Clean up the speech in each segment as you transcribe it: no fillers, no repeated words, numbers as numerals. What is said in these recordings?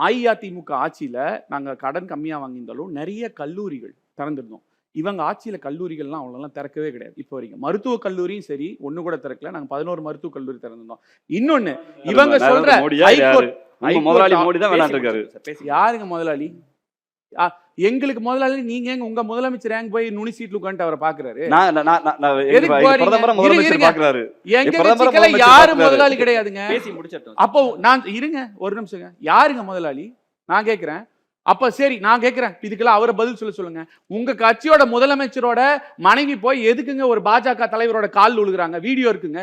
அஇஅதிமுக ஆட்சியில நாங்க கடன் கம்மியா வாங்கியிருந்தாலும் நிறைய கல்லூரிகள் திறந்திருந்தோம். இவங்க ஆட்சியில கல்லூரிகள்லாம் அவ்வளோலாம் திறக்கவே கிடையாது இப்போ வரைக்கும். மருத்துவக் கல்லூரியும் சரி ஒண்ணு கூட திறக்கல. நாங்க 11 மருத்துவக் கல்லூரி திறந்திருந்தோம். இன்னொன்னு இவங்க சொல்ற முதலாளி மோடி தான் விளையாண்டுருக்காரு. யாருங்க முதலாளி? எங்களுக்கு முதலாளி நீங்க எங்க உங்க முதலமைச்சர் எங்க போய் நுனி சீட்ல உட்கார்ந்து அவரை பாக்குறாரு? யாரு முதலாளி கிடையாதுங்க. அப்போ நான் இருங்க ஒரு நிமிஷங்க, யாருங்க முதலாளி நான் கேக்குறேன். அப்ப சரி நான் கேக்குறேன், இதுக்கெல்லாம் அவரை பதில் சொல்லுங்க. உங்க கட்சியோட முதலமைச்சரோட மனைவி போய் எதுக்குங்க ஒரு பாஜக தலைவரோட கால் விழுகுறாங்க? வீடியோ இருக்குங்க.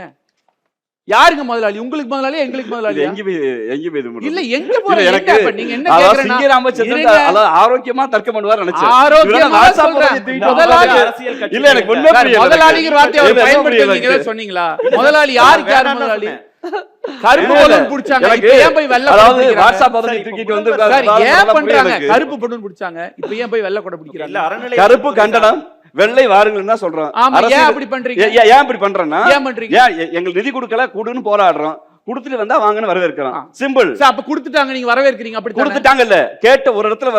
யாருங்க முதலாளி? உங்களுக்கு முதலாளி எங்களுக்கு முதலாளி? இல்ல எங்க போறீங்க? நீங்க என்ன கேக்குறீங்க? ஆரோக்கியமா தர்க்கம் பண்ணுவார் நினைச்சேன். முதலாளிங்கிற வார்த்தையை அவர் பயன்படுத்துறீங்க சொன்னீங்களா? முதலாளி யாருக்கு? யாரு முதலாளி? கருப்பு பலூன் புடிச்சாங்க, ஏன் போய் வெள்ளை கொடை பிடிக்கிறாங்க? ஏன் பண்றாங்க? கருப்பு பலூன் புடிச்சாங்க, இப்ப ஏன் போய் வெள்ளை கொடை பிடிக்கிறாங்க? கருப்பு கண்டனம் வெள்ளை வாருங்கன்னு தான் சொல்றோம். ஏன் அப்படி பண்றீங்க? ஏன் இப்படி பண்றேன்னா எங்களுக்கு நிதி கொடுக்கல கூடுன்னு போராடுறோம். குடுத்துட்டு வந்தா வாங்கன்னு வரவேற்கிறோம். சிம்பிள். அப்ப குடுத்துட்டாங்க, நீங்க வரவேற்கிறீங்க. அப்படி குடுத்துட்டாங்கல்ல, கேட்ட ஒரு இடத்துல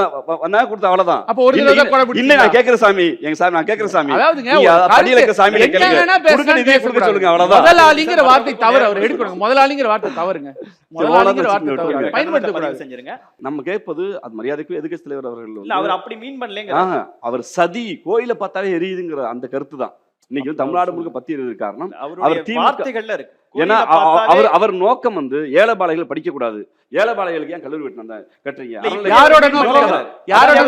வந்தா கொடுத்த அவ்வளவுதான். அப்ப ஒரு தடவை கொடை பிடிச்சீங்க. இல்ல நான் கேக்குற சாமி, எங்க சாமி நான் கேக்குற சாமி. அதாவதுங்க படியில இருக்க சாமி கேளுங்க. நிதியை கொடுக்க சொல்லுங்க அவ்வளவுதான். முதலாளிங்கிற வார்த்தை தவறு, அவர் எடுக்கணும். முதலாளிங்கிற வார்த்தை தவறுங்க. முதலாளிங்கிற வார்த்தை தவறு, பயன்படுத்த கூடாது. செஞ்சிருங்க. நம்ம கேட்பது அது மரியாதைக்கு எதிர்க்கட்சி தலைவர் அவர்கள் இல்ல, அவர் அப்படி மீன் பண்ணலங்க. அவர் சதி கோயில பார்த்தாவே எரியுதுங்கிற அந்த கருத்து தான் இன்னைக்கு தமிழ்நாடு முழுக்க பத்தி எரியுது. காரணம் அவர் வார்த்தைகள்ல இருக்கு. ஏன்னா அவர் நோக்கம் வந்து ஏழைபாளைகள் படிக்க கூடாது. ஏழைபாளைகளுக்கு ஏன் கல்லூரி கட்டுறீங்க? யாரோட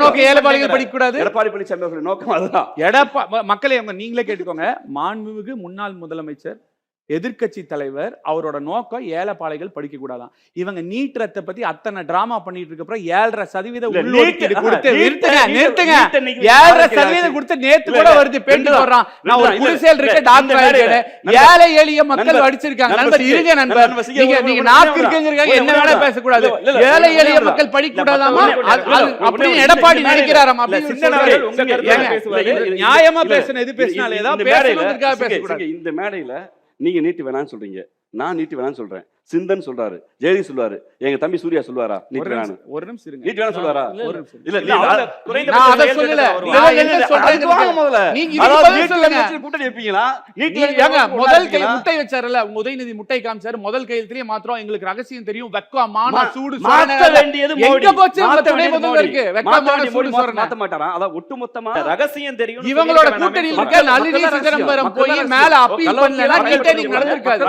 நோக்கம் ஏழைபாளைகள் படிக்க கூடாது? எடப்பாடி பழனிசாமி அவர்கள் நோக்கம் அதுதான். மக்களே நீங்களே கேட்டுக்கோங்க. மாண்புமிகு முன்னாள் முதலமைச்சர், எதிர்கட்சி தலைவர், அவரோட நோக்கம் ஏழைப்பாளைகள் படிக்க கூடாதான். இவங்க நீட் ரத்தை பத்தி அத்தனை டிராமா பண்ணிட்டு இருக்கப்ப 7.5% உள்ஒதுக்கீடு கொடுத்து நிறுத்துங்க. 7.5% கொடுத்து நேத்து கூட வருது பெண்டு வர்றான். நான் ஒரு குடிசையில் இருக்க டாக்டர் ஆயிருக்கேன். ஏழை எளிய மக்கள் படிச்சிருக்காங்க. நண்பர் இருங்க நண்பர், நீங்க நாக்கு இருக்குங்கிறதுக்காக என்ன வேணா பேசக்கூடாது. ஏழை எளிய மக்கள் படிக்க கூடாதாமா அப்படின்னு எடப்பாடி நினைக்கிறாராம். நியாயமா பேசணும், எது பேசினாலும் ஏதாவது பேசணுங்கிறதுக்காக பேசக்கூடாது. இந்த மேடையில நீங்க நீட்டு வேணாம்னு சொல்றீங்க, நான் நீட்டு வேணாம்னு சொல்றேன். சிந்தன் சொல்றாரு, ஜெயதி சொல்லுவாரு, எங்க தம்பி சூர்யா சொல்லுவாரா நீட் வேணாம்னு? ஒரு நிமிஷம் இருங்க. நீட் வேணாம் சொல்றாரா? இல்ல நான் அத சொல்லல. நான் என்ன சொல்றேன் முதல்ல, நீங்க இது சொல்லுங்க. கூட்டணி வைப்பீங்களா? நீட் ஏங்க முதல் கை முட்டை வச்சாரல, உதயநிதி முட்டை காமிச்சாரு. முதல் கையிலேயே மாத்திரம் எங்களுக்கு ரகசியம் தெரியும். வெக்க மான சூடு மாத்த வேண்டியது மோடி. எங்க போச்சு துணை முதல்வருக்கு? வெக்க மான சூடு மாத்த மாட்டாரா? அத ஒட்டுமொத்தமா ரகசியம் தெரியும். இவங்களோட கூட்டணியில் இருக்க நளினி சிதம்பரம் போய் மேல அப்பீல் பண்ணலனா நீட்டே நடந்திருக்காது.